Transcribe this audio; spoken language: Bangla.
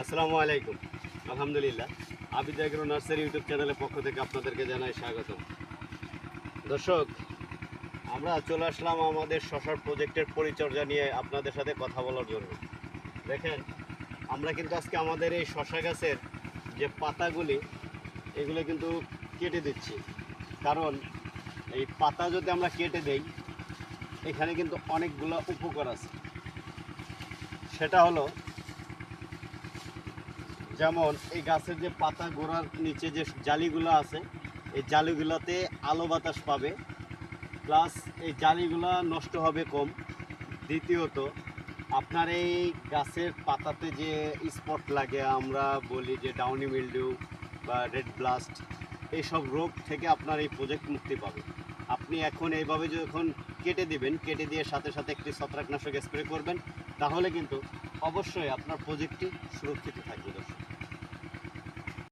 আসসালামু আলাইকুম। আলহামদুলিল্লাহ, আবিদ এগ্রো নার্সারি ইউটিউব চ্যানেলের পক্ষ থেকে আপনাদেরকে জানাই স্বাগতম। দর্শক, আমরা চলে আসলাম আমাদের শশার প্রজেক্টের পরিচর্যা নিয়ে আপনাদের সাথে কথা বলার জন্য। দেখেন, আমরা কিন্তু আজকে আমাদের এই শশা গাছের যে পাতাগুলি, এগুলো কিন্তু কেটে দিচ্ছি। কারণ এই পাতা যদি আমরা কেটে দেই, এখানে কিন্তু অনেকগুলো উপকার আছে। সেটা হলো, যেমন এই গাছের যে পাতা গোড়ার নিচে যে জালিগুলো আছে, এই জালিগুলোতে আলো বাতাস পাবে, প্লাস এই জালিগুলা নষ্ট হবে কম। দ্বিতীয়ত, আপনার এই গাছের পাতাতে যে স্পট লাগে, আমরা বলি যে ডাউনি মিলডিউ বা রেড ব্লাস্ট, এইসব রোগ থেকে আপনার এই প্রজেক্ট মুক্তি পাবে। আপনি এখন এইভাবে যখন কেটে দিবেন, কেটে দিয়ে সাথে সাথে একটি ছত্রাকনাশক স্প্রে করবেন, তাহলে কিন্তু অবশ্যই আপনার প্রজেক্টটি সুরক্ষিত থাকবে।